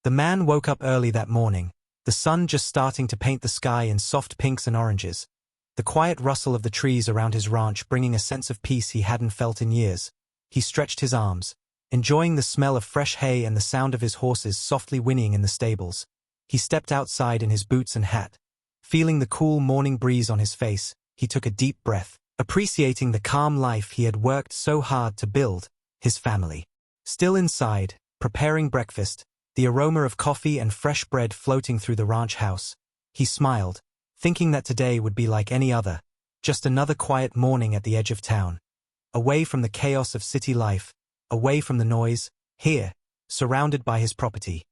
The man woke up early that morning, the sun just starting to paint the sky in soft pinks and oranges. The quiet rustle of the trees around his ranch bringing a sense of peace he hadn't felt in years. He stretched his arms, enjoying the smell of fresh hay and the sound of his horses softly whinnying in the stables. He stepped outside in his boots and hat. Feeling the cool morning breeze on his face, he took a deep breath, appreciating the calm life he had worked so hard to build, his family. Still inside, preparing breakfast, the aroma of coffee and fresh bread floating through the ranch house, he smiled, thinking that today would be like any other, just another quiet morning at the edge of town. Away from the chaos of city life, away from the noise, here, surrounded by his property.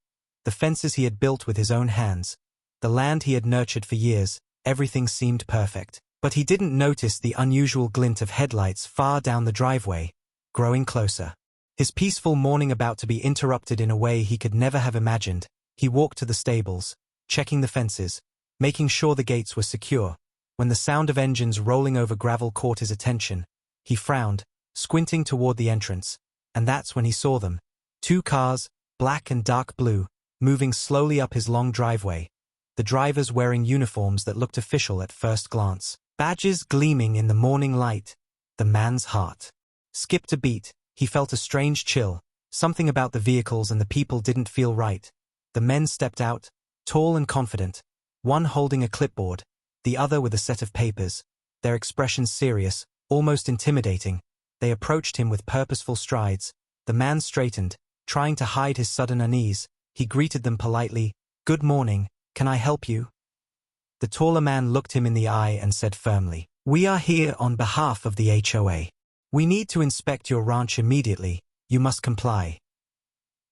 The fences he had built with his own hands, the land he had nurtured for years, everything seemed perfect. But he didn't notice the unusual glint of headlights far down the driveway, growing closer. His peaceful morning about to be interrupted in a way he could never have imagined. He walked to the stables, checking the fences, making sure the gates were secure. When the sound of engines rolling over gravel caught his attention, he frowned, squinting toward the entrance, and that's when he saw them. 2 cars, black and dark blue, moving slowly up his long driveway. The drivers wearing uniforms that looked official at first glance. Badges gleaming in the morning light. The man's heart skipped a beat. He felt a strange chill. Something about the vehicles and the people didn't feel right. The men stepped out, tall and confident, one holding a clipboard, the other with a set of papers, their expressions serious, almost intimidating. They approached him with purposeful strides. The man straightened, trying to hide his sudden unease. He greeted them politely. "Good morning. Can I help you?" The taller man looked him in the eye and said firmly, "We are here on behalf of the HOA. We need to inspect your ranch immediately. You must comply."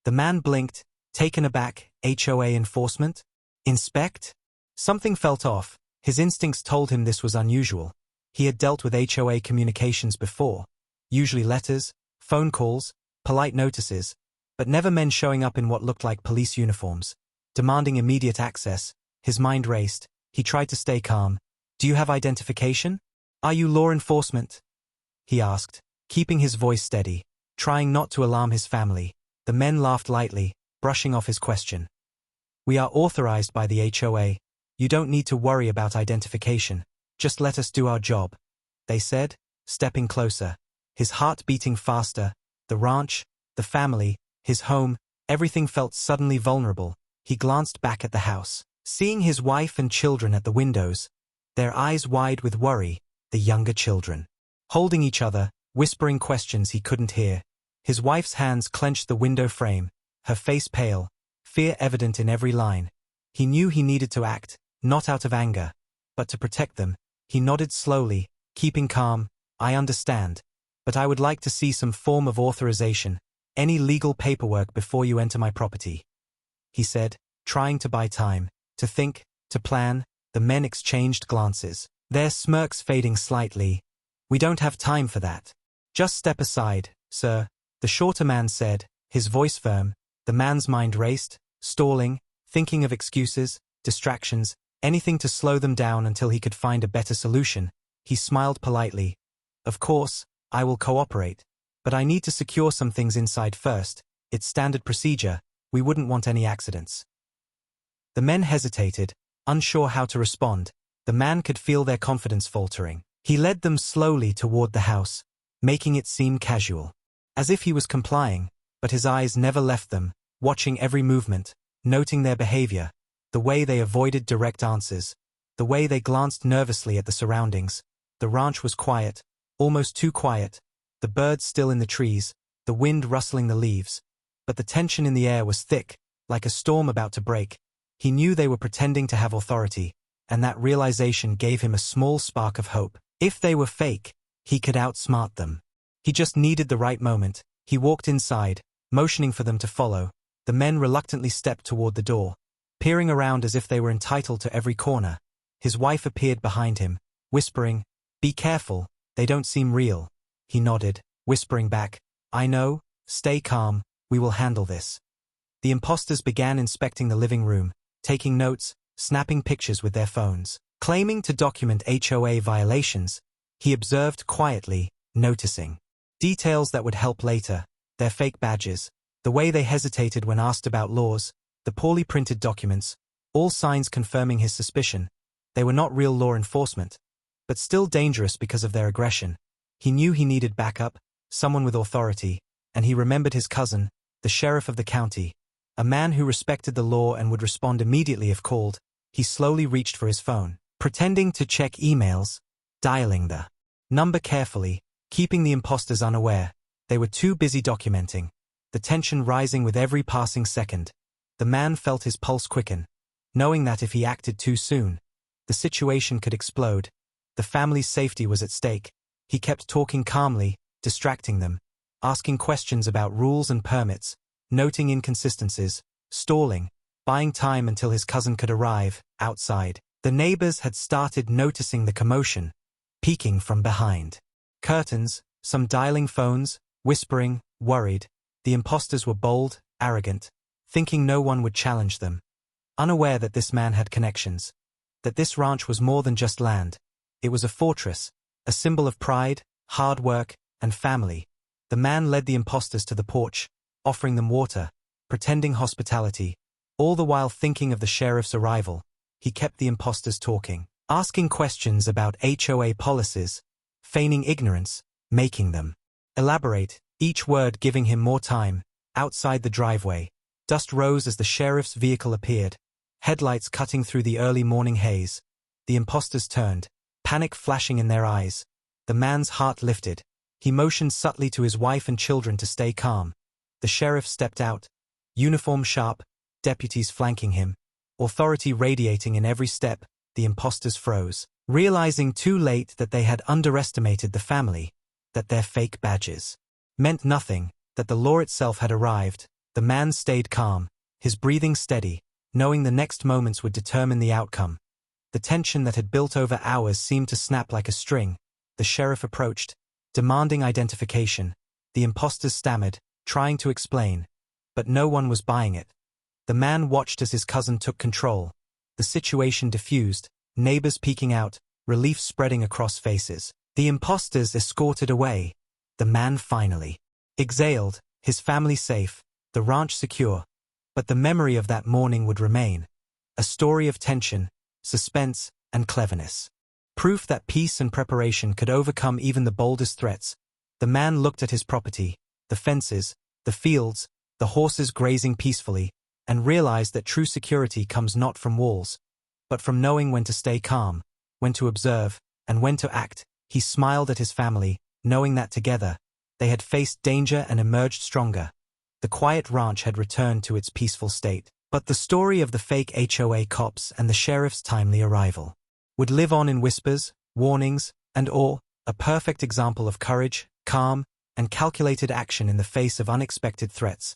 The man blinked, taken aback. HOA enforcement? Inspect? Something felt off. His instincts told him this was unusual. He had dealt with HOA communications before, usually letters, phone calls, polite notices, but never men showing up in what looked like police uniforms, demanding immediate access. His mind raced. He tried to stay calm. "Do you have identification? Are you law enforcement?" he asked, keeping his voice steady, trying not to alarm his family. The men laughed lightly, brushing off his question. "We are authorized by the HOA. You don't need to worry about identification. Just let us do our job," they said, stepping closer, his heart beating faster. The ranch, the family, his home, everything felt suddenly vulnerable. He glanced back at the house, seeing his wife and children at the windows, their eyes wide with worry, the younger children, holding each other, whispering questions he couldn't hear. His wife's hands clenched the window frame, her face pale, fear evident in every line. He knew he needed to act, not out of anger, but to protect them. He nodded slowly, keeping calm. "I understand, but I would like to see some form of authorization, any legal paperwork before you enter my property," he said, trying to buy time, to think, to plan. The men exchanged glances, their smirks fading slightly. "We don't have time for that. Just step aside, sir," the shorter man said, his voice firm. The man's mind raced, stalling, thinking of excuses, distractions, anything to slow them down until he could find a better solution. He smiled politely. "Of course, I will cooperate, but I need to secure some things inside first. It's standard procedure. We wouldn't want any accidents." The men hesitated, unsure how to respond. The man could feel their confidence faltering. He led them slowly toward the house, making it seem casual, as if he was complying, but his eyes never left them, watching every movement, noting their behavior, the way they avoided direct answers, the way they glanced nervously at the surroundings. The ranch was quiet, almost too quiet, the birds still in the trees, the wind rustling the leaves, but the tension in the air was thick, like a storm about to break. He knew they were pretending to have authority, and that realization gave him a small spark of hope. If they were fake, he could outsmart them. He just needed the right moment. He walked inside, motioning for them to follow. The men reluctantly stepped toward the door, peering around as if they were entitled to every corner. His wife appeared behind him, whispering, "Be careful, they don't seem real." He nodded, whispering back, "I know, stay calm, we will handle this." The imposters began inspecting the living room, taking notes, snapping pictures with their phones. Claiming to document HOA violations, he observed quietly, noticing details that would help later, their fake badges, the way they hesitated when asked about laws, the poorly printed documents, all signs confirming his suspicion. They were not real law enforcement, but still dangerous because of their aggression. He knew he needed backup, someone with authority, and he remembered his cousin, the sheriff of the county, a man who respected the law and would respond immediately if called. He slowly reached for his phone, pretending to check emails, dialing the number carefully, keeping the imposters unaware. They were too busy documenting, the tension rising with every passing second. The man felt his pulse quicken, knowing that if he acted too soon, the situation could explode. The family's safety was at stake. He kept talking calmly, distracting them, asking questions about rules and permits, noting inconsistencies, stalling, buying time until his cousin could arrive. Outside, the neighbors had started noticing the commotion, peeking from behind curtains, some dialing phones, whispering, worried. The imposters were bold, arrogant, thinking no one would challenge them, unaware that this man had connections, that this ranch was more than just land. It was a fortress, a symbol of pride, hard work, and family. The man led the imposters to the porch, offering them water, pretending hospitality, all the while thinking of the sheriff's arrival. He kept the imposters talking, asking questions about HOA policies, feigning ignorance, making them elaborate, each word giving him more time. Outside the driveway, dust rose as the sheriff's vehicle appeared, headlights cutting through the early morning haze. The imposters turned, panic flashing in their eyes. The man's heart lifted. He motioned subtly to his wife and children to stay calm. The sheriff stepped out, uniform sharp, deputies flanking him, authority radiating in every step. The imposters froze, realizing too late that they had underestimated the family, that their fake badges meant nothing, that the law itself had arrived. The man stayed calm, his breathing steady, knowing the next moments would determine the outcome. The tension that had built over hours seemed to snap like a string. The sheriff approached, demanding identification. The imposters stammered, trying to explain, but no one was buying it. The man watched as his cousin took control. The situation diffused, neighbors peeking out, relief spreading across faces. The imposters escorted away. The man finally exhaled, his family safe, the ranch secure. But the memory of that morning would remain. A story of tension, suspense, and cleverness. Proof that peace and preparation could overcome even the boldest threats. The man looked at his property, the fences, the fields, the horses grazing peacefully, and realized that true security comes not from walls, but from knowing when to stay calm, when to observe, and when to act. He smiled at his family, knowing that together, they had faced danger and emerged stronger. The quiet ranch had returned to its peaceful state. But the story of the fake HOA cops and the sheriff's timely arrival would live on in whispers, warnings, and awe, a perfect example of courage, calm, and calculated action in the face of unexpected threats.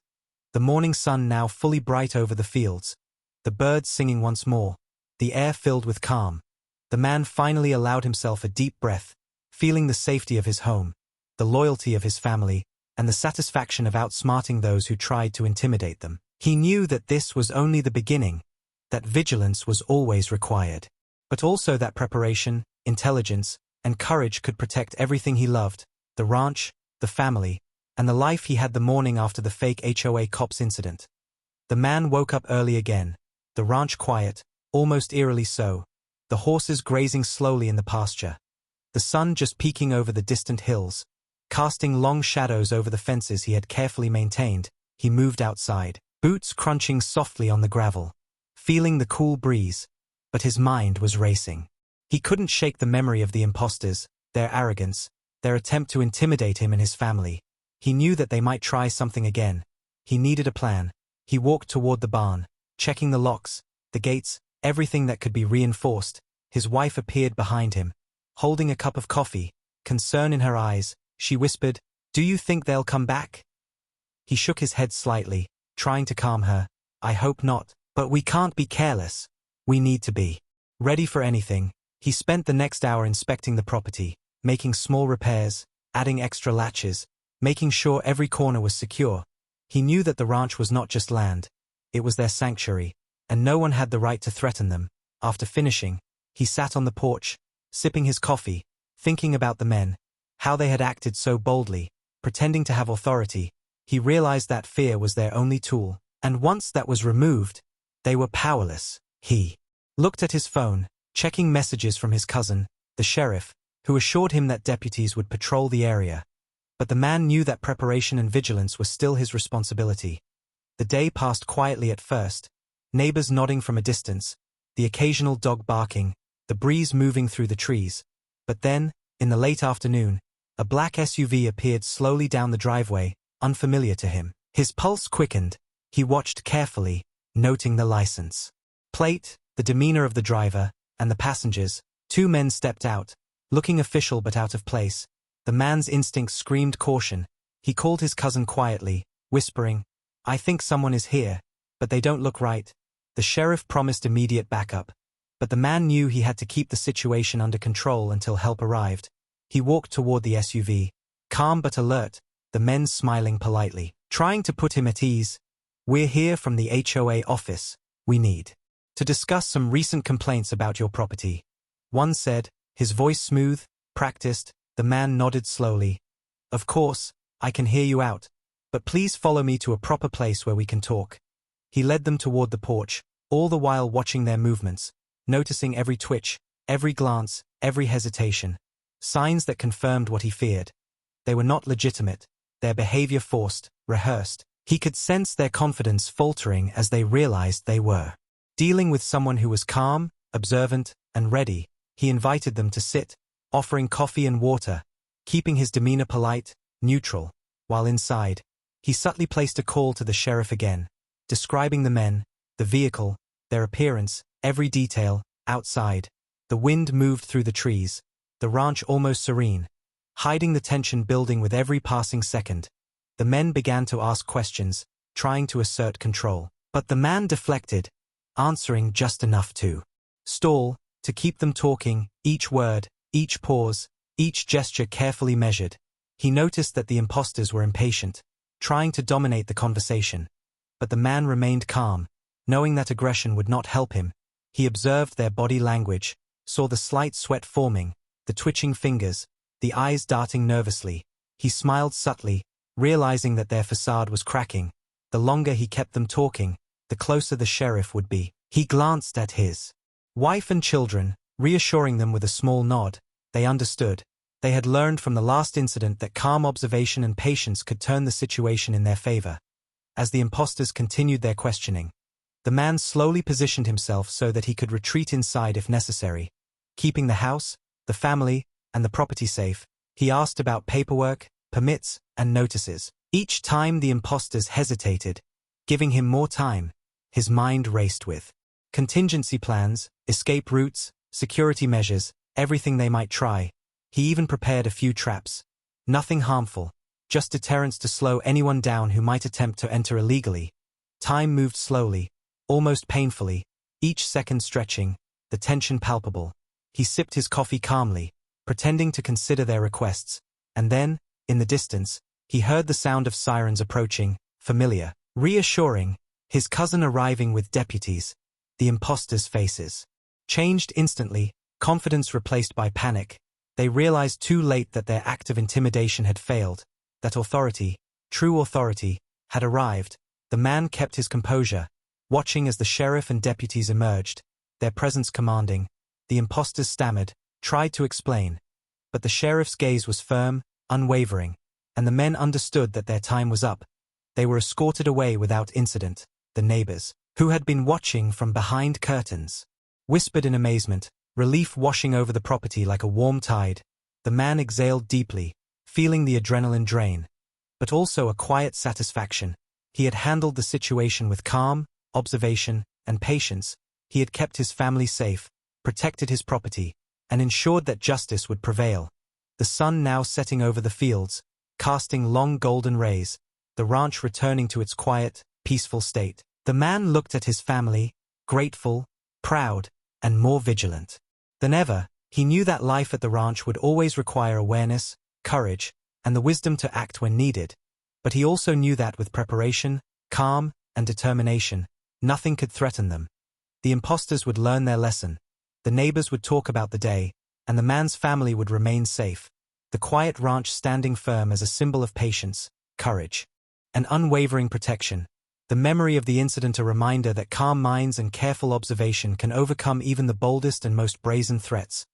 The morning sun now fully bright over the fields, the birds singing once more, the air filled with calm. The man finally allowed himself a deep breath, feeling the safety of his home, the loyalty of his family, and the satisfaction of outsmarting those who tried to intimidate them. He knew that this was only the beginning, that vigilance was always required, but also that preparation, intelligence, and courage could protect everything he loved, the ranch, the family, and the life he had the morning after the fake HOA cops incident. The man woke up early again, the ranch quiet, almost eerily so, the horses grazing slowly in the pasture, the sun just peeking over the distant hills, casting long shadows over the fences he had carefully maintained. He moved outside, boots crunching softly on the gravel, feeling the cool breeze, but his mind was racing. He couldn't shake the memory of the imposters, their arrogance, their attempt to intimidate him and his family. He knew that they might try something again. He needed a plan. He walked toward the barn, checking the locks, the gates, everything that could be reinforced. His wife appeared behind him, holding a cup of coffee, concern in her eyes. She whispered, "Do you think they'll come back?" He shook his head slightly, trying to calm her. "I hope not, but we can't be careless. We need to be ready for anything." He spent the next hour inspecting the property, making small repairs, adding extra latches, making sure every corner was secure. He knew that the ranch was not just land, it was their sanctuary, and no one had the right to threaten them. After finishing, he sat on the porch, sipping his coffee, thinking about the men, how they had acted so boldly, pretending to have authority. He realized that fear was their only tool. And once that was removed, they were powerless. He looked at his phone, checking messages from his cousin, the sheriff, who assured him that deputies would patrol the area. But the man knew that preparation and vigilance were still his responsibility. The day passed quietly at first, neighbors nodding from a distance, the occasional dog barking, the breeze moving through the trees. But then, in the late afternoon, a black SUV appeared slowly down the driveway, unfamiliar to him. His pulse quickened. He watched carefully, noting the license plate, the demeanor of the driver, and the passengers. Two men stepped out, looking official but out of place. The man's instincts screamed caution. He called his cousin quietly, whispering, "I think someone is here, but they don't look right." The sheriff promised immediate backup, but the man knew he had to keep the situation under control until help arrived. He walked toward the SUV, calm but alert, the men smiling politely, trying to put him at ease. "We're here from the HOA office. We need to discuss some recent complaints about your property," one said, his voice smooth, practiced. The man nodded slowly. "Of course, I can hear you out, but please follow me to a proper place where we can talk." He led them toward the porch, all the while watching their movements, noticing every twitch, every glance, every hesitation. Signs that confirmed what he feared. They were not legitimate, their behavior forced, rehearsed. He could sense their confidence faltering as they realized they were dealing with someone who was calm, observant, and ready. He invited them to sit, offering coffee and water, keeping his demeanor polite, neutral. While inside, he subtly placed a call to the sheriff again, describing the men, the vehicle, their appearance, every detail. Outside, the wind moved through the trees, the ranch almost serene, hiding the tension building with every passing second. The men began to ask questions, trying to assert control. But the man deflected, answering just enough to stall, to keep them talking, each word, each pause, each gesture carefully measured. He noticed that the imposters were impatient, trying to dominate the conversation. But the man remained calm, knowing that aggression would not help him. He observed their body language, saw the slight sweat forming, the twitching fingers, the eyes darting nervously. He smiled subtly, realizing that their facade was cracking. The longer he kept them talking, the closer the sheriff would be. He glanced at his wife and children, reassuring them with a small nod. They understood. They had learned from the last incident that calm observation and patience could turn the situation in their favor. As the imposters continued their questioning, the man slowly positioned himself so that he could retreat inside if necessary. Keeping the house, the family, and the property safe, he asked about paperwork, permits, and notices. Each time the imposters hesitated, giving him more time, his mind raced with contingency plans, escape routes, security measures, everything they might try. He even prepared a few traps. Nothing harmful, just deterrents to slow anyone down who might attempt to enter illegally. Time moved slowly, almost painfully, each second stretching, the tension palpable. He sipped his coffee calmly, pretending to consider their requests. And then, in the distance, he heard the sound of sirens approaching, familiar, reassuring. His cousin arriving with deputies. The imposters' faces changed instantly, confidence replaced by panic. They realized too late that their act of intimidation had failed, that authority, true authority, had arrived. The man kept his composure, watching as the sheriff and deputies emerged, their presence commanding. The imposters stammered, tried to explain. But the sheriff's gaze was firm, unwavering, and the men understood that their time was up. They were escorted away without incident. The neighbors, who had been watching from behind curtains, whispered in amazement, relief washing over the property like a warm tide. The man exhaled deeply, feeling the adrenaline drain, but also a quiet satisfaction. He had handled the situation with calm, observation, and patience. He had kept his family safe, protected his property, and ensured that justice would prevail. The sun now setting over the fields, casting long golden rays, the ranch returning to its quiet, peaceful state. The man looked at his family, grateful, proud, and more vigilant than ever. He knew that life at the ranch would always require awareness, courage, and the wisdom to act when needed. But he also knew that with preparation, calm, and determination, nothing could threaten them. The imposters would learn their lesson. The neighbors would talk about the day, and the man's family would remain safe. The quiet ranch standing firm as a symbol of patience, courage, and unwavering protection. the memory of the incident a reminder that calm minds and careful observation can overcome even the boldest and most brazen threats.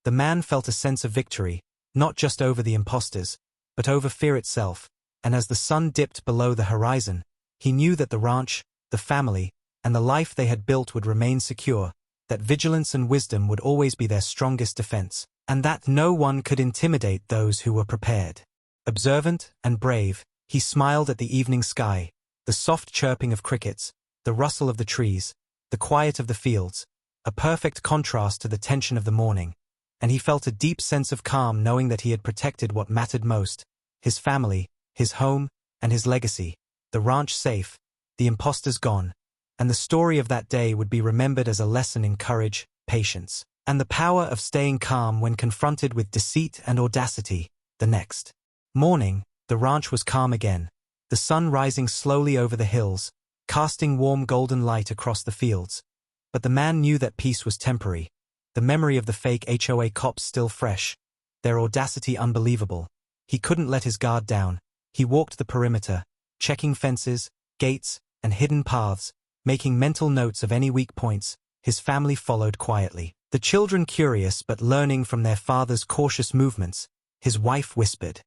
The man felt a sense of victory, not just over the imposters, but over fear itself, and as the sun dipped below the horizon, he knew that the ranch, the family, and the life they had built would remain secure, that vigilance and wisdom would always be their strongest defense, and that no one could intimidate those who were prepared. Observant and brave, he smiled at the evening sky, the soft chirping of crickets, the rustle of the trees, the quiet of the fields, a perfect contrast to the tension of the morning, and he felt a deep sense of calm knowing that he had protected what mattered most: his family, his home, and his legacy, the ranch safe, the imposters gone, and the story of that day would be remembered as a lesson in courage, patience, and the power of staying calm when confronted with deceit and audacity. The next morning, the ranch was calm again, the sun rising slowly over the hills, casting warm golden light across the fields. But the man knew that peace was temporary, the memory of the fake HOA cops still fresh, their audacity unbelievable. He couldn't let his guard down. He walked the perimeter, checking fences, gates, and hidden paths, making mental notes of any weak points. His family followed quietly, the children curious but learning from their father's cautious movements. His wife whispered,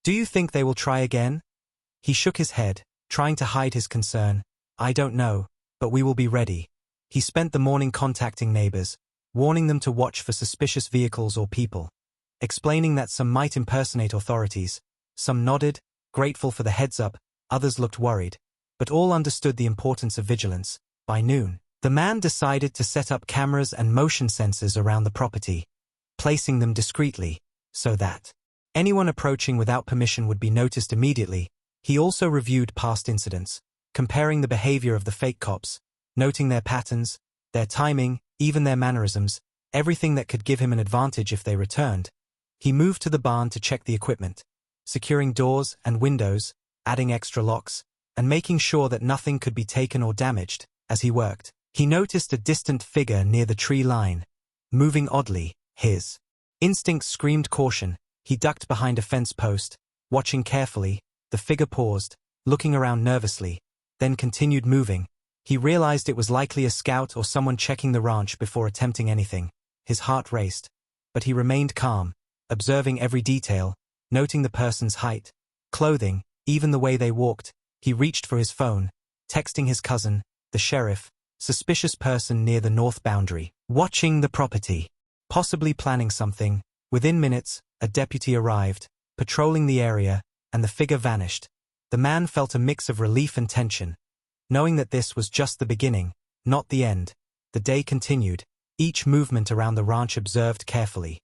"Do you think they will try again?" He shook his head, trying to hide his concern. "I don't know, but we will be ready." He spent the morning contacting neighbors, warning them to watch for suspicious vehicles or people, explaining that some might impersonate authorities. Some nodded, grateful for the heads-up, others looked worried, but all understood the importance of vigilance. By noon, the man decided to set up cameras and motion sensors around the property, placing them discreetly, so that anyone approaching without permission would be noticed immediately. He also reviewed past incidents, comparing the behavior of the fake cops, noting their patterns, their timing, even their mannerisms, everything that could give him an advantage if they returned. He moved to the barn to check the equipment, securing doors and windows, adding extra locks, and making sure that nothing could be taken or damaged. As he worked, he noticed a distant figure near the tree line, moving oddly. His instincts screamed caution. He ducked behind a fence post, watching carefully. The figure paused, looking around nervously, then continued moving. He realized it was likely a scout or someone checking the ranch before attempting anything. His heart raced, but he remained calm, observing every detail, noting the person's height, clothing, even the way they walked. He reached for his phone, texting his cousin, the sheriff, suspicious person near the north boundary, watching the property, possibly planning something. Within minutes, a deputy arrived, patrolling the area, and the figure vanished. The man felt a mix of relief and tension, knowing that this was just the beginning, not the end. The day continued, each movement around the ranch observed carefully.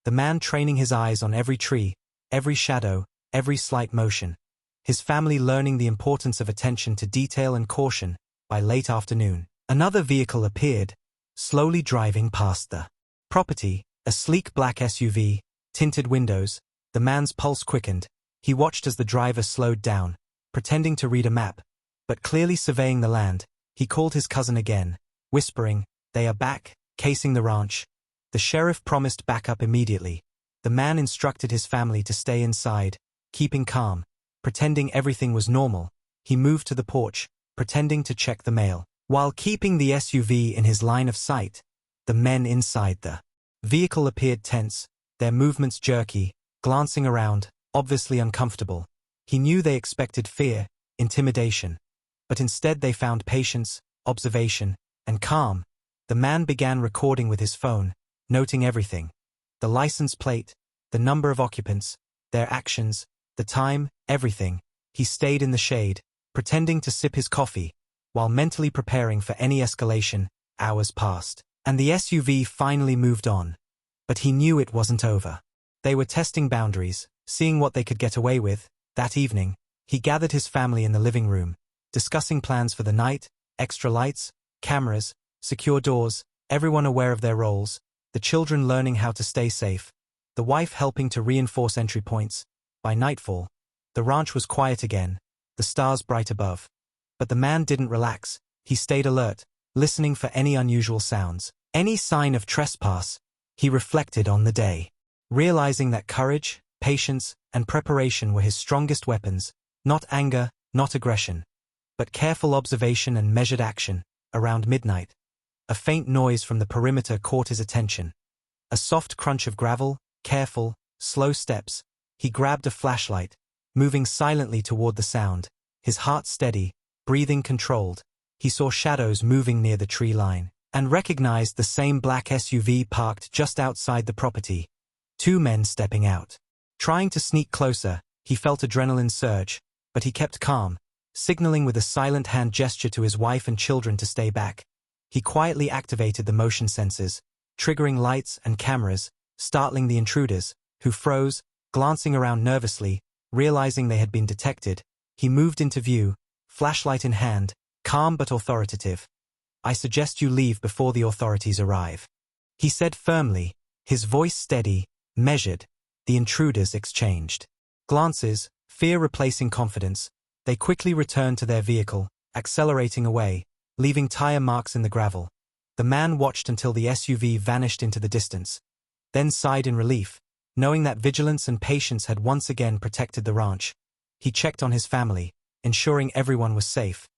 The man training his eyes on every tree, every shadow, every slight motion. His family learning the importance of attention to detail and caution. By late afternoon, another vehicle appeared, slowly driving past the property, a sleek black SUV, tinted windows. The man's pulse quickened. He watched as the driver slowed down, pretending to read a map, but clearly surveying the land. He called his cousin again, whispering, "They are back, casing the ranch." The sheriff promised backup immediately. The man instructed his family to stay inside, keeping calm, pretending everything was normal. He moved to the porch, pretending to check the mail, while keeping the SUV in his line of sight. The men inside the vehicle appeared tense, their movements jerky, glancing around, obviously uncomfortable. He knew they expected fear, intimidation, but instead they found patience, observation, and calm. The man began recording with his phone, noting everything: the license plate, the number of occupants, their actions, the time, everything. He stayed in the shade, pretending to sip his coffee, while mentally preparing for any escalation. Hours passed, and the SUV finally moved on. But he knew it wasn't over. They were testing boundaries, seeing what they could get away with. That evening, he gathered his family in the living room, discussing plans for the night: extra lights, cameras, secure doors, everyone aware of their roles, the children learning how to stay safe, the wife helping to reinforce entry points. By nightfall, the ranch was quiet again, the stars bright above. But the man didn't relax. He stayed alert, listening for any unusual sounds, any sign of trespass. He reflected on the day, realizing that courage, patience, and preparation were his strongest weapons, not anger, not aggression, but careful observation and measured action. Around midnight, a faint noise from the perimeter caught his attention. A soft crunch of gravel, careful, slow steps. He grabbed a flashlight, moving silently toward the sound, his heart steady, breathing controlled. He saw shadows moving near the tree line, and recognized the same black SUV parked just outside the property. Two men stepping out. Trying to sneak closer, he felt adrenaline surge, but he kept calm, signaling with a silent hand gesture to his wife and children to stay back. He quietly activated the motion sensors, triggering lights and cameras, startling the intruders, who froze, glancing around nervously, realizing they had been detected. He moved into view, flashlight in hand, calm but authoritative. "I suggest you leave before the authorities arrive," he said firmly, his voice steady, measured. The intruders exchanged glances, fear replacing confidence. They quickly returned to their vehicle, accelerating away, leaving tire marks in the gravel. The man watched until the SUV vanished into the distance, then sighed in relief, knowing that vigilance and patience had once again protected the ranch. He checked on his family, ensuring everyone was safe,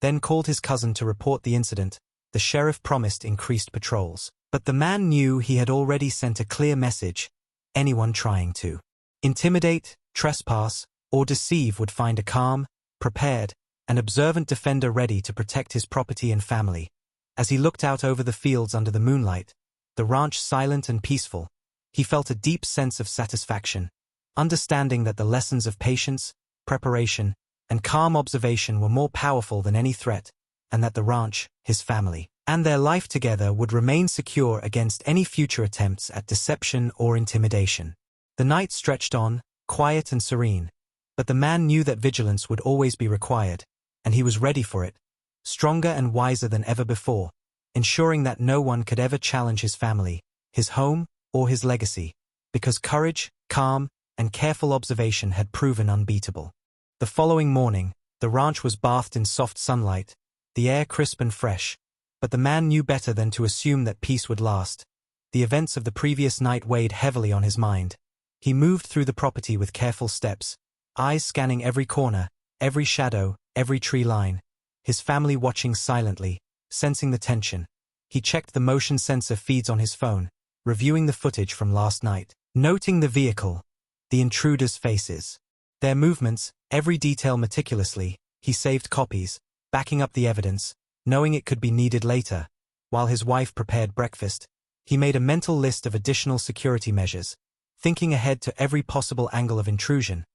then called his cousin to report the incident. The sheriff promised increased patrols, but the man knew he had already sent a clear message. Anyone trying to intimidate, trespass, or deceive would find a calm, prepared, and observant defender ready to protect his property and family. As he looked out over the fields under the moonlight, the ranch silent and peaceful, he felt a deep sense of satisfaction, understanding that the lessons of patience, preparation, and calm observation were more powerful than any threat, and that the ranch, his family, and their life together would remain secure against any future attempts at deception or intimidation. The night stretched on, quiet and serene, but the man knew that vigilance would always be required, and he was ready for it, stronger and wiser than ever before, ensuring that no one could ever challenge his family, his home, or his legacy, because courage, calm, and careful observation had proven unbeatable. The following morning, the ranch was bathed in soft sunlight, the air crisp and fresh, but the man knew better than to assume that peace would last. The events of the previous night weighed heavily on his mind. He moved through the property with careful steps, eyes scanning every corner, every shadow, every tree line, his family watching silently, sensing the tension. He checked the motion sensor feeds on his phone, reviewing the footage from last night, noting the vehicle, the intruders' faces, their movements, every detail meticulously. He saved copies, backing up the evidence, knowing it could be needed later. While his wife prepared breakfast, he made a mental list of additional security measures, thinking ahead to every possible angle of intrusion.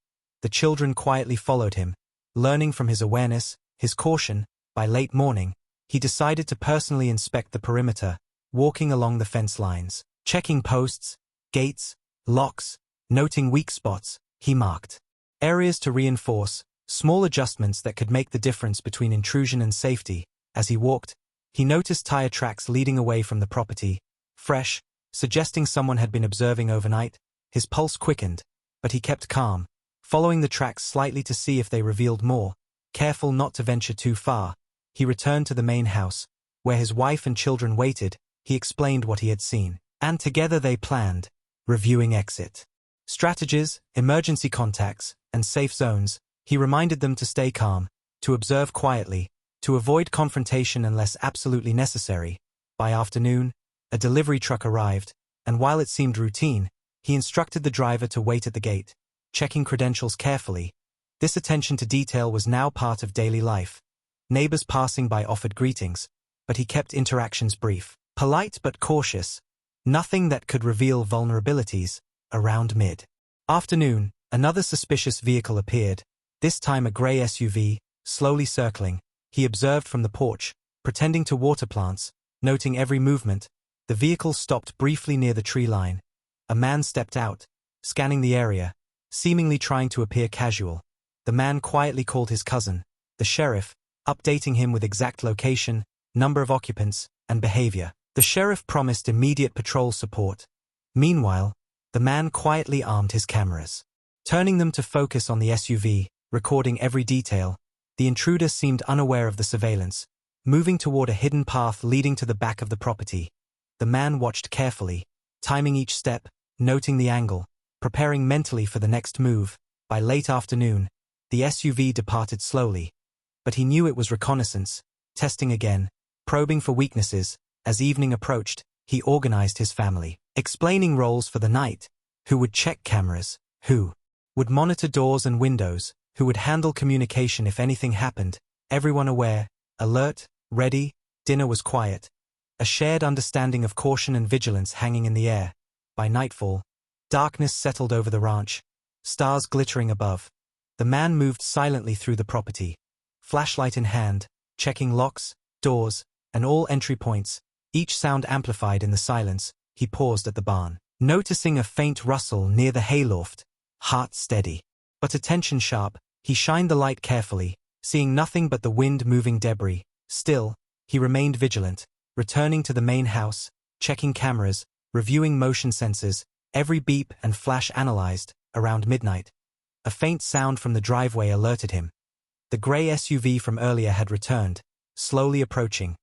The children quietly followed him, learning from his awareness, his caution. By late morning, he decided to personally inspect the perimeter, walking along the fence lines, checking posts, gates, locks, noting weak spots. He marked areas to reinforce, small adjustments that could make the difference between intrusion and safety. As he walked, he noticed tire tracks leading away from the property, fresh, suggesting someone had been observing overnight. His pulse quickened, but he kept calm, following the tracks slightly to see if they revealed more. Careful not to venture too far, he returned to the main house, where his wife and children waited. He explained what he had seen, and together they planned, reviewing exit strategies, emergency contacts, and safe zones. He reminded them to stay calm, to observe quietly, to avoid confrontation unless absolutely necessary. By afternoon, a delivery truck arrived, and while it seemed routine, he instructed the driver to wait at the gate, checking credentials carefully. This attention to detail was now part of daily life. Neighbors passing by offered greetings, but he kept interactions brief, polite but cautious, nothing that could reveal vulnerabilities. Around mid-afternoon, another suspicious vehicle appeared, this time a gray SUV, slowly circling. He observed from the porch, pretending to water plants, noting every movement. The vehicle stopped briefly near the tree line. A man stepped out, scanning the area, seemingly trying to appear casual. The man quietly called his cousin, the sheriff, updating him with exact location, number of occupants, and behavior. The sheriff promised immediate patrol support. Meanwhile, the man quietly armed his cameras, turning them to focus on the SUV, recording every detail. The intruder seemed unaware of the surveillance, moving toward a hidden path leading to the back of the property. The man watched carefully, timing each step, noting the angle, preparing mentally for the next move. By late afternoon, the SUV departed slowly, but he knew it was reconnaissance, testing again, probing for weaknesses. As evening approached, he organized his family, explaining roles for the night: who would check cameras, who would monitor doors and windows, who would handle communication if anything happened, everyone aware, alert, ready. Dinner was quiet, a shared understanding of caution and vigilance hanging in the air. By nightfall, darkness settled over the ranch, stars glittering above. The man moved silently through the property, flashlight in hand, checking locks, doors, and all entry points, each sound amplified in the silence. He paused at the barn, noticing a faint rustle near the hayloft, heart steady, but attention sharp. He shined the light carefully, seeing nothing but the wind-moving debris. Still, he remained vigilant, returning to the main house, checking cameras, reviewing motion sensors, every beep and flash analyzed. Around midnight, a faint sound from the driveway alerted him. The gray SUV from earlier had returned, slowly approaching.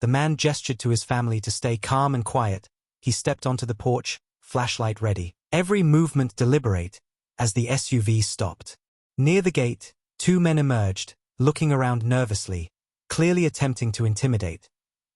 The man gestured to his family to stay calm and quiet. He stepped onto the porch, flashlight ready, every movement deliberate. As the SUV stopped near the gate, two men emerged, looking around nervously, clearly attempting to intimidate.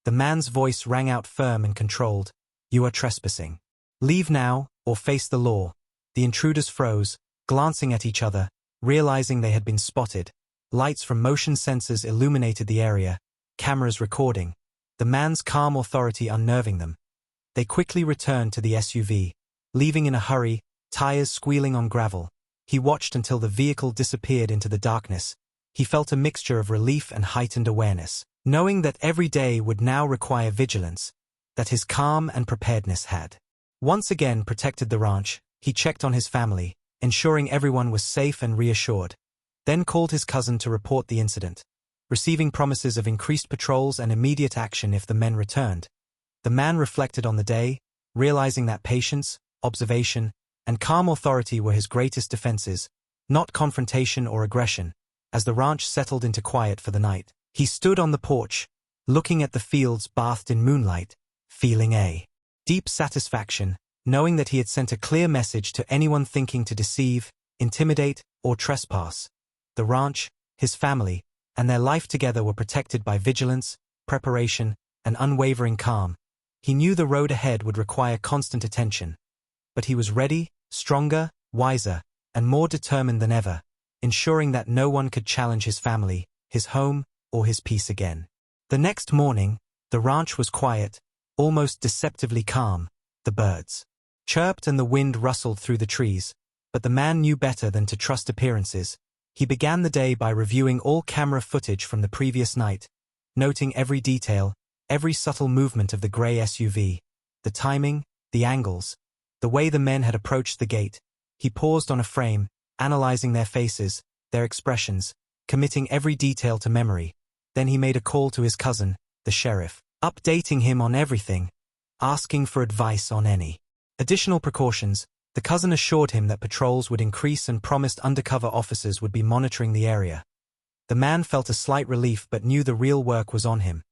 The man's voice rang out firm and controlled. "You are trespassing. Leave now, or face the law." The intruders froze, glancing at each other, realizing they had been spotted. Lights from motion sensors illuminated the area, cameras recording, the man's calm authority unnerving them. They quickly returned to the SUV, leaving in a hurry, tires squealing on gravel. He watched until the vehicle disappeared into the darkness. He felt a mixture of relief and heightened awareness, knowing that every day would now require vigilance, that his calm and preparedness had once again protected the ranch. He checked on his family, ensuring everyone was safe and reassured, then called his cousin to report the incident, receiving promises of increased patrols and immediate action if the men returned. The man reflected on the day, realizing that patience, observation, and calm authority were his greatest defenses, not confrontation or aggression. As the ranch settled into quiet for the night, he stood on the porch, looking at the fields bathed in moonlight, feeling a deep satisfaction, knowing that he had sent a clear message to anyone thinking to deceive, intimidate, or trespass. The ranch, his family, and their life together were protected by vigilance, preparation, and unwavering calm. He knew the road ahead would require constant attention, but he was ready, stronger, wiser, and more determined than ever, ensuring that no one could challenge his family, his home, or his peace again. The next morning, the ranch was quiet, almost deceptively calm. The birds chirped and the wind rustled through the trees, but the man knew better than to trust appearances. He began the day by reviewing all camera footage from the previous night, noting every detail, every subtle movement of the gray SUV, the timing, the angles, the way the men had approached the gate. He paused on a frame, analyzing their faces, their expressions, committing every detail to memory. Then he made a call to his cousin, the sheriff, updating him on everything, asking for advice on any additional precautions. The cousin assured him that patrols would increase and promised undercover officers would be monitoring the area. The man felt a slight relief but knew the real work was on him.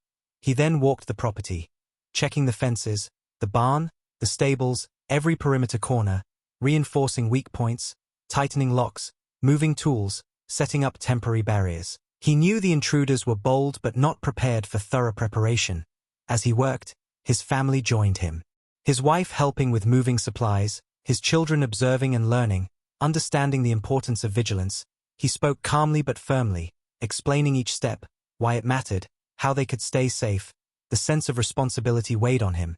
He then walked the property, checking the fences, the barn, the stables, every perimeter corner, reinforcing weak points, tightening locks, moving tools, setting up temporary barriers. He knew the intruders were bold but not prepared for thorough preparation. As he worked, his family joined him. His wife helping with moving supplies, his children observing and learning, understanding the importance of vigilance. He spoke calmly but firmly, explaining each step, why it mattered, how they could stay safe. The sense of responsibility weighed on him,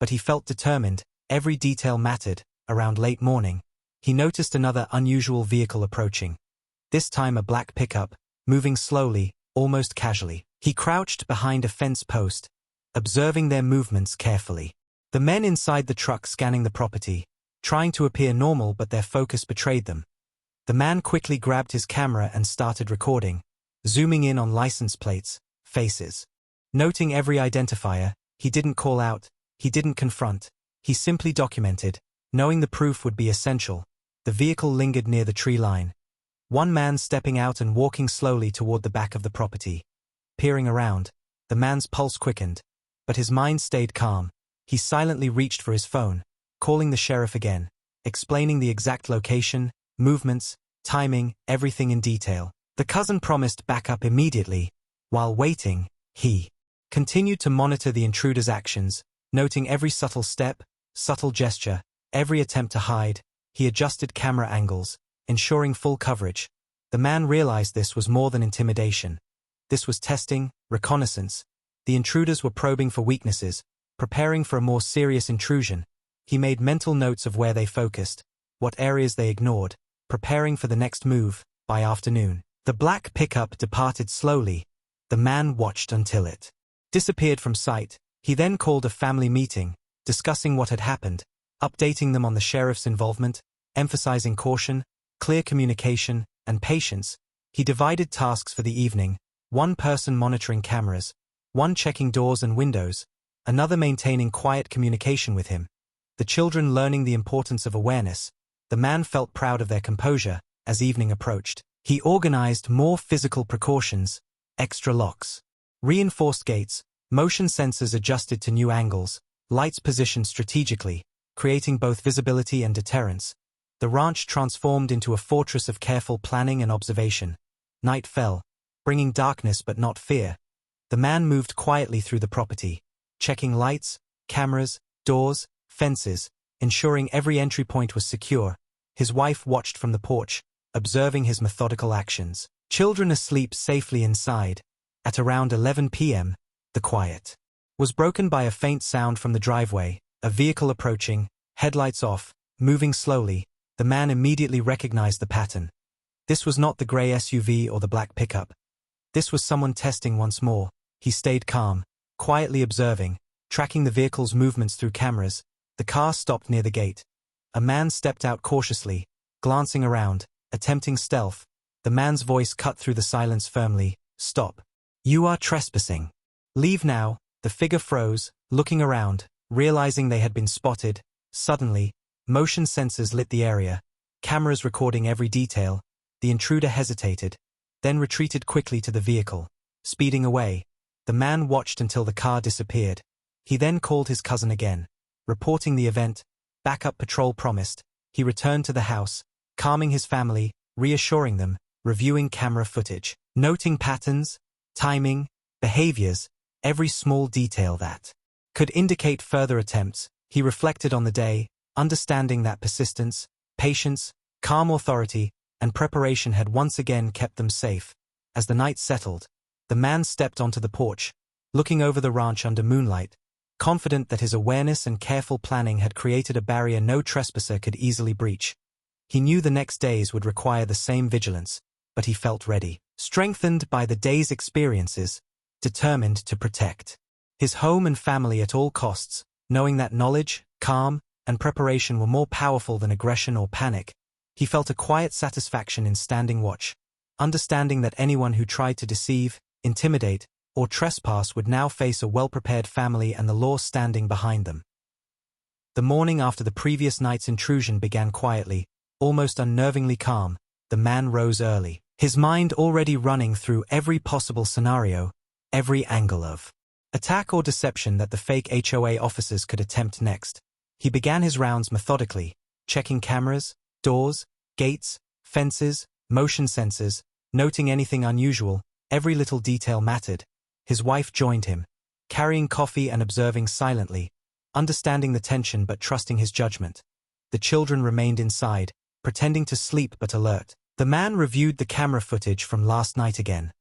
but he felt determined. Every detail mattered. Around late morning, he noticed another unusual vehicle approaching. This time a black pickup, moving slowly, almost casually. He crouched behind a fence post, observing their movements carefully. The men inside the truck scanning the property, trying to appear normal but their focus betrayed them. The man quickly grabbed his camera and started recording, zooming in on license plates, faces. Noting every identifier, he didn't call out, he didn't confront, he simply documented, knowing the proof would be essential. The vehicle lingered near the tree line. One man stepping out and walking slowly toward the back of the property. Peering around, the man's pulse quickened, but his mind stayed calm. He silently reached for his phone, calling the sheriff again, explaining the exact location, movements, timing, everything in detail. The cousin promised backup immediately. While waiting, he continued to monitor the intruder's actions, noting every subtle step, subtle gesture, every attempt to hide. He adjusted camera angles, ensuring full coverage. The man realized this was more than intimidation. This was testing, reconnaissance. The intruders were probing for weaknesses, preparing for a more serious intrusion. He made mental notes of where they focused, what areas they ignored, preparing for the next move. By afternoon, the black pickup departed slowly. The man watched until it disappeared from sight. He then called a family meeting, discussing what had happened, updating them on the sheriff's involvement, emphasizing caution, clear communication, and patience. He divided tasks for the evening, one person monitoring cameras, one checking doors and windows, another maintaining quiet communication with him. The children learning the importance of awareness. The man felt proud of their composure. As evening approached, he organized more physical precautions, extra locks, reinforced gates, motion sensors adjusted to new angles, lights positioned strategically, creating both visibility and deterrence. The ranch transformed into a fortress of careful planning and observation. Night fell, bringing darkness but not fear. The man moved quietly through the property, checking lights, cameras, doors, fences, ensuring every entry point was secure. His wife watched from the porch, observing his methodical actions. Children asleep safely inside. At around 11 p.m., the quiet was broken by a faint sound from the driveway, a vehicle approaching, headlights off, moving slowly. The man immediately recognized the pattern. This was not the gray SUV or the black pickup. This was someone testing once more. He stayed calm, quietly observing, tracking the vehicle's movements through cameras. The car stopped near the gate. A man stepped out cautiously, glancing around, attempting stealth. The man's voice cut through the silence firmly. "Stop. You are trespassing. Leave now." The figure froze, looking around, realizing they had been spotted. Suddenly, motion sensors lit the area, cameras recording every detail. The intruder hesitated, then retreated quickly to the vehicle, speeding away. The man watched until the car disappeared. He then called his cousin again, reporting the event. Backup patrol promised. He returned to the house, calming his family, reassuring them, reviewing camera footage, noting patterns, timing, behaviors, every small detail that could indicate further attempts. He reflected on the day, understanding that persistence, patience, calm authority, and preparation had once again kept them safe. As the night settled, the man stepped onto the porch, looking over the ranch under moonlight, confident that his awareness and careful planning had created a barrier no trespasser could easily breach. He knew the next days would require the same vigilance, but he felt ready, strengthened by the day's experiences, determined to protect his home and family at all costs, knowing that knowledge, calm, and preparation were more powerful than aggression or panic. He felt a quiet satisfaction in standing watch, understanding that anyone who tried to deceive, intimidate, or trespass would now face a well-prepared family and the law standing behind them. The morning after the previous night's intrusion began quietly, almost unnervingly calm. The man rose early, his mind already running through every possible scenario, every angle of attack or deception that the fake HOA officers could attempt next. He began his rounds methodically, checking cameras, doors, gates, fences, motion sensors, noting anything unusual. Every little detail mattered. His wife joined him, carrying coffee and observing silently, understanding the tension but trusting his judgment. The children remained inside, pretending to sleep but alert. The man reviewed the camera footage from last night again,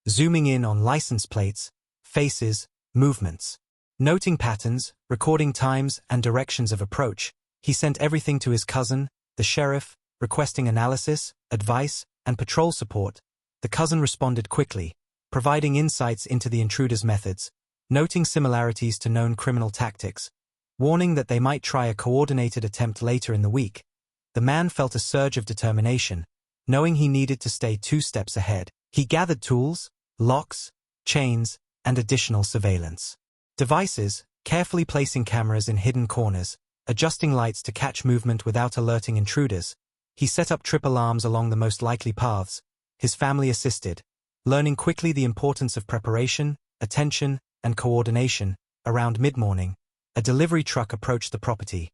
zooming in on license plates, faces, movements, noting patterns, recording times and directions of approach. He sent everything to his cousin, the sheriff, requesting analysis, advice, and patrol support. The cousin responded quickly, providing insights into the intruder's methods, noting similarities to known criminal tactics, warning that they might try a coordinated attempt later in the week. The man felt a surge of determination, knowing he needed to stay 2 steps ahead. He gathered tools, locks, chains, and additional surveillance devices, carefully placing cameras in hidden corners, adjusting lights to catch movement without alerting intruders. He set up trip alarms along the most likely paths. His family assisted, learning quickly the importance of preparation, attention, and coordination. Around mid-morning, a delivery truck approached the property.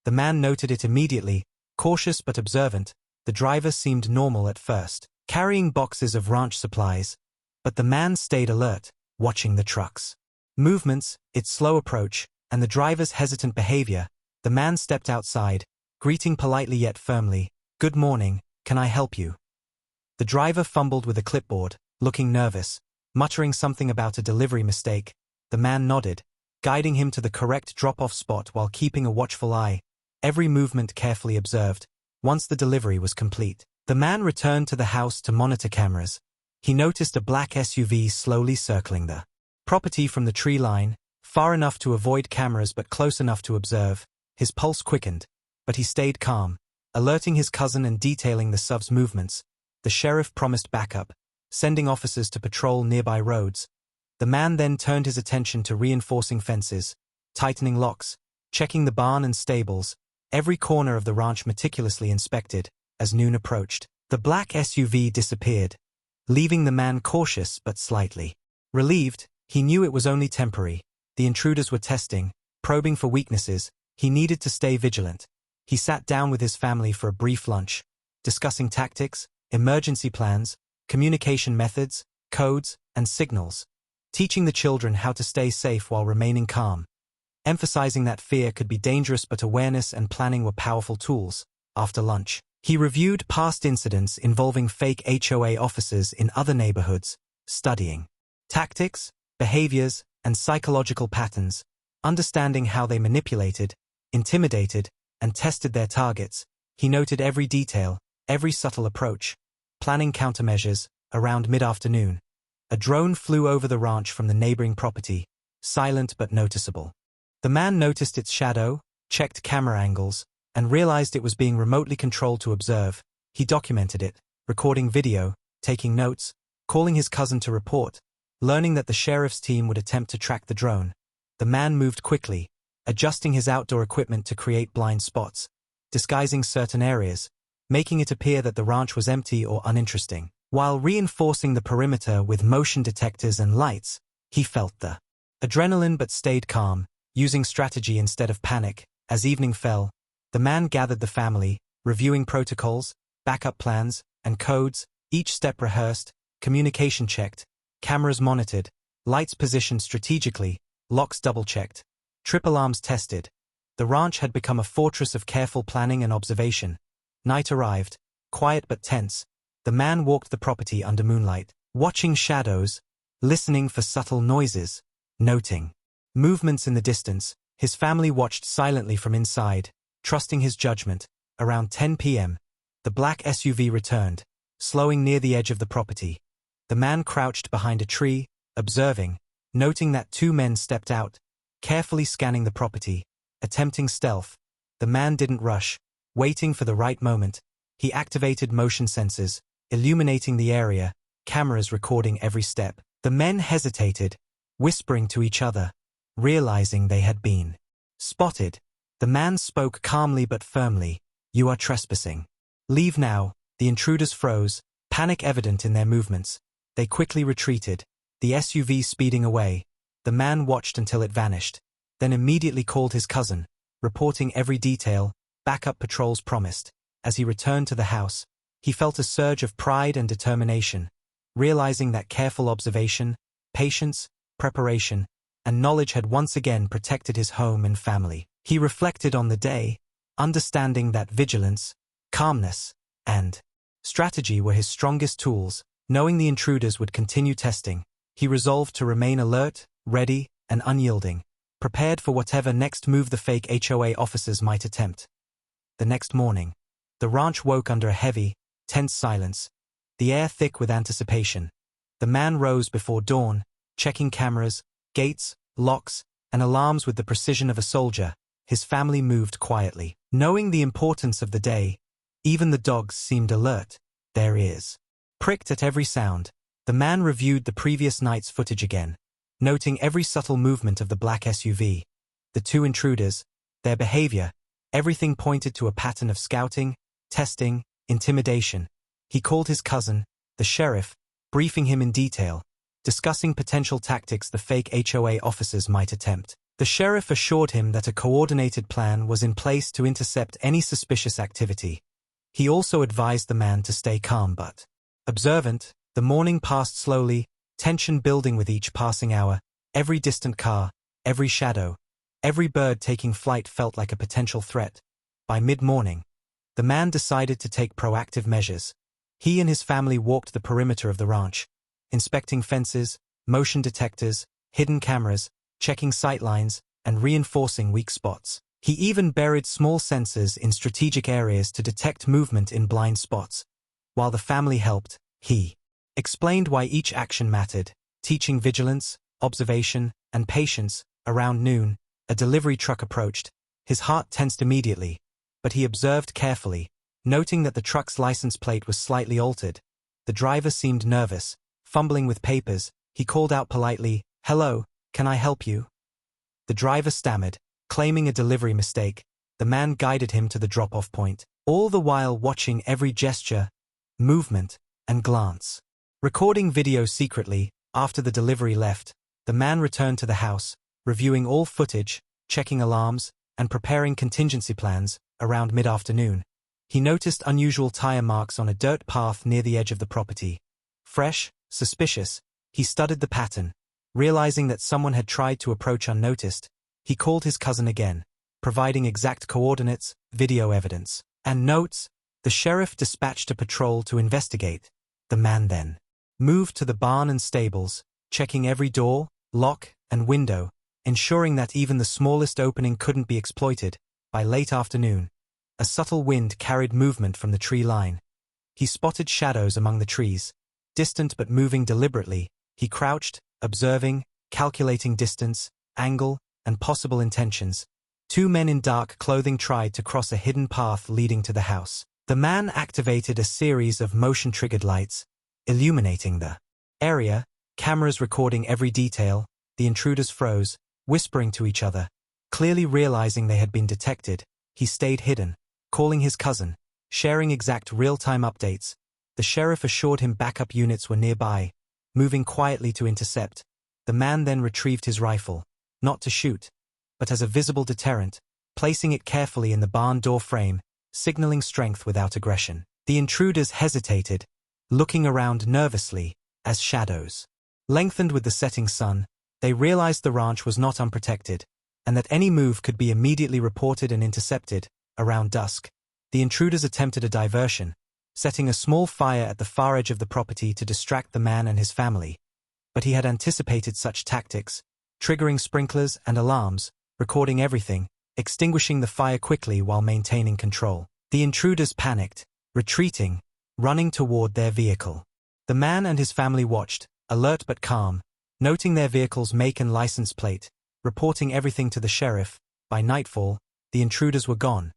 The man noted it immediately, cautious but observant. The driver seemed normal at first, carrying boxes of ranch supplies, but the man stayed alert, watching the truck's movements, its slow approach, and the driver's hesitant behavior. The man stepped outside, greeting politely yet firmly, "Good morning, can I help you?" The driver fumbled with a clipboard, looking nervous, muttering something about a delivery mistake. The man nodded, guiding him to the correct drop-off spot while keeping a watchful eye, every movement carefully observed. Once the delivery was complete, the man returned to the house to monitor cameras. He noticed a black SUV slowly circling the property from the tree line, far enough to avoid cameras but close enough to observe. His pulse quickened, but he stayed calm, alerting his cousin and detailing the SUV's movements. The sheriff promised backup, sending officers to patrol nearby roads. The man then turned his attention to reinforcing fences, tightening locks, checking the barn and stables, every corner of the ranch meticulously inspected. As noon approached, the black SUV disappeared, leaving the man cautious but slightly relieved. He knew it was only temporary. The intruders were testing, probing for weaknesses. He needed to stay vigilant. He sat down with his family for a brief lunch, discussing tactics, emergency plans, communication methods, codes, and signals, teaching the children how to stay safe while remaining calm, emphasizing that fear could be dangerous but awareness and planning were powerful tools. After lunch, he reviewed past incidents involving fake HOA officers in other neighborhoods, studying tactics, behaviors, and psychological patterns, understanding how they manipulated, intimidated, and tested their targets. He noted every detail, every subtle approach, planning countermeasures. Around mid-afternoon, a drone flew over the ranch from the neighboring property, silent but noticeable. The man noticed its shadow, checked camera angles, and realized it was being remotely controlled to observe. He documented it, recording video, taking notes, calling his cousin to report. Learning that the sheriff's team would attempt to track the drone, the man moved quickly, adjusting his outdoor equipment to create blind spots, disguising certain areas, making it appear that the ranch was empty or uninteresting. While reinforcing the perimeter with motion detectors and lights, he felt the adrenaline but stayed calm, using strategy instead of panic. As evening fell, the man gathered the family, reviewing protocols, backup plans, and codes, each step rehearsed, communication checked, cameras monitored, lights positioned strategically, locks double-checked, trip alarms tested. The ranch had become a fortress of careful planning and observation. Night arrived, quiet but tense. The man walked the property under moonlight, watching shadows, listening for subtle noises, noting movements in the distance. His family watched silently from inside, trusting his judgment. Around 10 p.m., the black SUV returned, slowing near the edge of the property. The man crouched behind a tree, observing, noting that two men stepped out, carefully scanning the property, attempting stealth. The man didn't rush, waiting for the right moment. He activated motion sensors, illuminating the area, cameras recording every step. The men hesitated, whispering to each other, realizing they had been spotted. The man spoke calmly but firmly, "You are trespassing. Leave now." The intruders froze, panic evident in their movements. They quickly retreated, the SUV speeding away. The man watched until it vanished, then immediately called his cousin, reporting every detail. Backup patrols promised. As he returned to the house, he felt a surge of pride and determination, realizing that careful observation, patience, preparation, and knowledge had once again protected his home and family. He reflected on the day, understanding that vigilance, calmness, and strategy were his strongest tools. Knowing the intruders would continue testing, he resolved to remain alert, ready, and unyielding, prepared for whatever next move the fake HOA officers might attempt. The next morning, the ranch woke under a heavy, tense silence, the air thick with anticipation. The man rose before dawn, checking cameras, gates, locks, and alarms with the precision of a soldier. His family moved quietly, knowing the importance of the day. Even the dogs seemed alert, their ears pricked at every sound. The man reviewed the previous night's footage again, noting every subtle movement of the black SUV. The two intruders, their behavior, everything pointed to a pattern of scouting, testing, intimidation. He called his cousin, the sheriff, briefing him in detail, discussing potential tactics the fake HOA officers might attempt. The sheriff assured him that a coordinated plan was in place to intercept any suspicious activity. He also advised the man to stay calm but Observant, the morning passed slowly, tension building with each passing hour. Every distant car, every shadow, every bird taking flight felt like a potential threat. By mid-morning, the man decided to take proactive measures. He and his family walked the perimeter of the ranch, inspecting fences, motion detectors, hidden cameras, checking sightlines, and reinforcing weak spots. He even buried small sensors in strategic areas to detect movement in blind spots. While the family helped, he explained why each action mattered, teaching vigilance, observation, and patience. Around noon, a delivery truck approached. His heart tensed immediately, but he observed carefully, noting that the truck's license plate was slightly altered. The driver seemed nervous, fumbling with papers. He called out politely, "Hello, can I help you?" The driver stammered, claiming a delivery mistake. The man guided him to the drop-off point, all the while watching every gesture, movement, and glance. Recording video secretly, after the delivery left, the man returned to the house, reviewing all footage, checking alarms, and preparing contingency plans. Around mid-afternoon, he noticed unusual tire marks on a dirt path near the edge of the property. Fresh, suspicious, he studied the pattern. Realizing that someone had tried to approach unnoticed, he called his cousin again, providing exact coordinates, video evidence, and notes. The sheriff dispatched a patrol to investigate. The man then moved to the barn and stables, checking every door, lock, and window, ensuring that even the smallest opening couldn't be exploited. By late afternoon, a subtle wind carried movement from the tree line. He spotted shadows among the trees, distant but moving deliberately. He crouched, observing, calculating distance, angle, and possible intentions. Two men in dark clothing tried to cross a hidden path leading to the house. The man activated a series of motion-triggered lights, illuminating the area, cameras recording every detail. The intruders froze, whispering to each other. Clearly realizing they had been detected, he stayed hidden, calling his cousin, sharing exact real-time updates. The sheriff assured him backup units were nearby, moving quietly to intercept. The man then retrieved his rifle, not to shoot, but as a visible deterrent, placing it carefully in the barn door frame, signaling strength without aggression. The intruders hesitated, looking around nervously, as shadows lengthened with the setting sun. They realized the ranch was not unprotected, and that any move could be immediately reported and intercepted. Around dusk, the intruders attempted a diversion, setting a small fire at the far edge of the property to distract the man and his family. But he had anticipated such tactics, triggering sprinklers and alarms, recording everything, extinguishing the fire quickly while maintaining control. The intruders panicked, retreating, running toward their vehicle. The man and his family watched, alert but calm, noting their vehicle's make and license plate, reporting everything to the sheriff. By nightfall, the intruders were gone.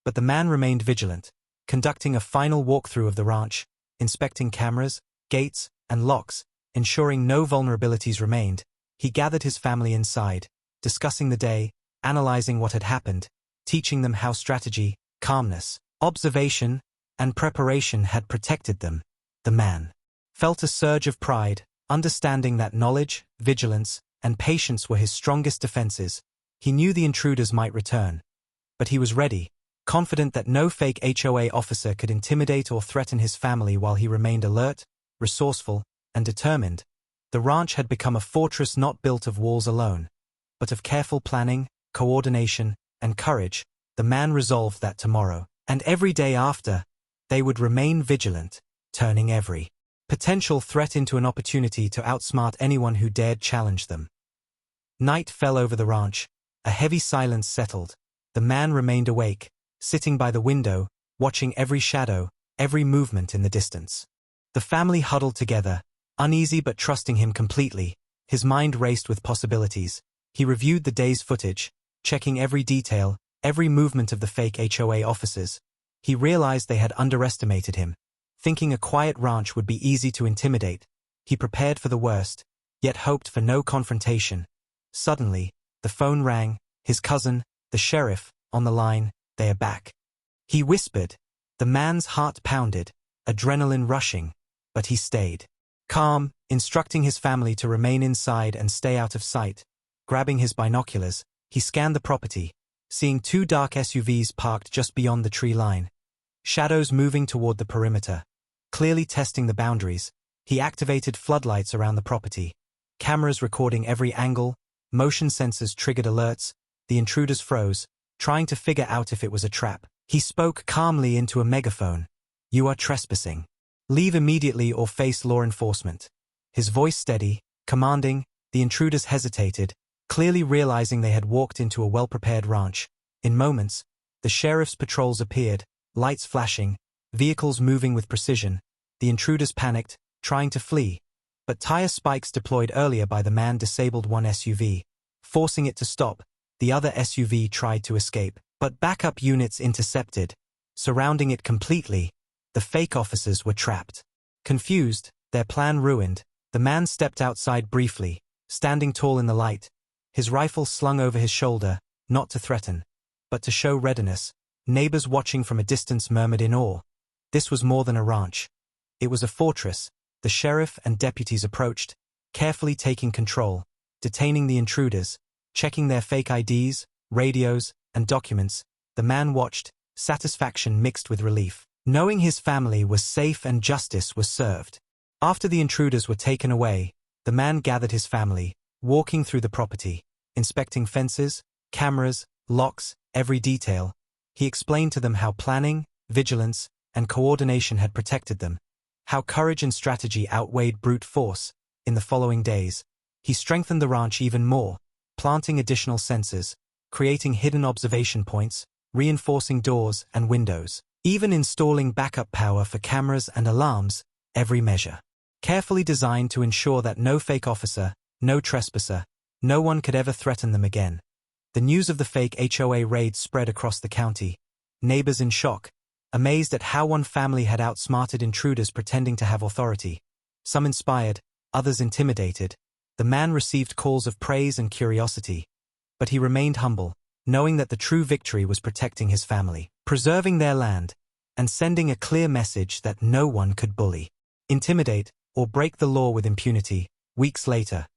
But the man remained vigilant, conducting a final walkthrough of the ranch, inspecting cameras, gates, and locks, ensuring no vulnerabilities remained. He gathered his family inside, discussing the day, analyzing what had happened, teaching them how strategy, calmness, observation, and preparation had protected them. The man felt a surge of pride, understanding that knowledge, vigilance, and patience were his strongest defenses. He knew the intruders might return, but he was ready, confident that no fake HOA officer could intimidate or threaten his family while he remained alert, resourceful, and determined. The ranch had become a fortress not built of walls alone, but of careful planning, coordination, and courage. The man resolved that tomorrow, and every day after, they would remain vigilant, turning every potential threat into an opportunity to outsmart anyone who dared challenge them. Night fell over the ranch. A heavy silence settled. The man remained awake, sitting by the window, watching every shadow, every movement in the distance. The family huddled together, uneasy but trusting him completely. His mind raced with possibilities. He reviewed the day's footage, checking every detail, every movement of the fake HOA officers. He realized they had underestimated him. Thinking a quiet ranch would be easy to intimidate, he prepared for the worst, yet hoped for no confrontation. Suddenly, the phone rang. His cousin, the sheriff, on the line. "They are back," he whispered. The man's heart pounded, adrenaline rushing, but he stayed calm, instructing his family to remain inside and stay out of sight. Grabbing his binoculars, he scanned the property, seeing two dark SUVs parked just beyond the tree line. Shadows moving toward the perimeter. Clearly testing the boundaries, he activated floodlights around the property. Cameras recording every angle, motion sensors triggered alerts, the intruders froze, trying to figure out if it was a trap. He spoke calmly into a megaphone. "You are trespassing. Leave immediately or face law enforcement." His voice steady, commanding, the intruders hesitated, clearly realizing they had walked into a well-prepared ranch. In moments, the sheriff's patrols appeared, lights flashing, vehicles moving with precision. The intruders panicked, trying to flee, but tire spikes deployed earlier by the man disabled one SUV, forcing it to stop. The other SUV tried to escape, but backup units intercepted, surrounding it completely. The fake officers were trapped. Confused, their plan ruined, the man stepped outside briefly, standing tall in the light, his rifle slung over his shoulder, not to threaten, but to show readiness. Neighbors watching from a distance murmured in awe. This was more than a ranch. It was a fortress. The sheriff and deputies approached, carefully taking control, detaining the intruders, checking their fake IDs, radios, and documents. The man watched, satisfaction mixed with relief, knowing his family was safe and justice was served. After the intruders were taken away, the man gathered his family, walking through the property, inspecting fences, cameras, locks, every detail. He explained to them how planning, vigilance, and coordination had protected them, how courage and strategy outweighed brute force. In the following days, he strengthened the ranch even more, planting additional sensors, creating hidden observation points, reinforcing doors and windows, even installing backup power for cameras and alarms. Every measure carefully designed to ensure that no fake officer, no trespasser, no one could ever threaten them again. The news of the fake HOA raid spread across the county. Neighbors in shock, amazed at how one family had outsmarted intruders pretending to have authority. Some inspired, others intimidated. The man received calls of praise and curiosity, but he remained humble, knowing that the true victory was protecting his family, preserving their land, and sending a clear message that no one could bully, intimidate, or break the law with impunity. Weeks later,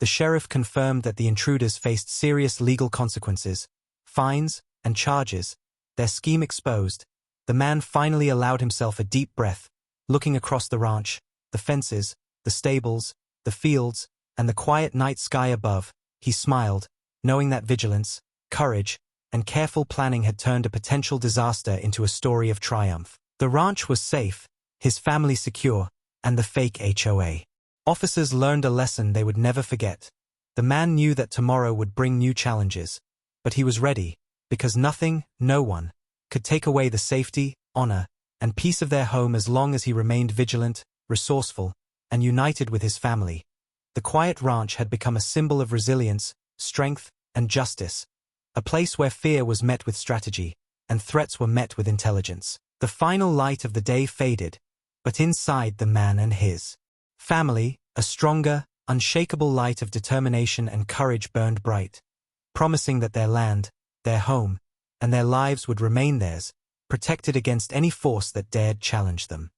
the sheriff confirmed that the intruders faced serious legal consequences, fines, and charges. Their scheme exposed, the man finally allowed himself a deep breath, looking across the ranch, the fences, the stables, the fields, and the quiet night sky above. He smiled, knowing that vigilance, courage, and careful planning had turned a potential disaster into a story of triumph. The ranch was safe, his family secure, and the fake HOA officers learned a lesson they would never forget. The man knew that tomorrow would bring new challenges, but he was ready, because nothing, no one, could take away the safety, honor, and peace of their home as long as he remained vigilant, resourceful, and united with his family. The quiet ranch had become a symbol of resilience, strength, and justice, a place where fear was met with strategy, and threats were met with intelligence. The final light of the day faded, but inside the man and his family, a stronger, unshakable light of determination and courage burned bright, promising that their land, their home, and their lives would remain theirs, protected against any force that dared challenge them.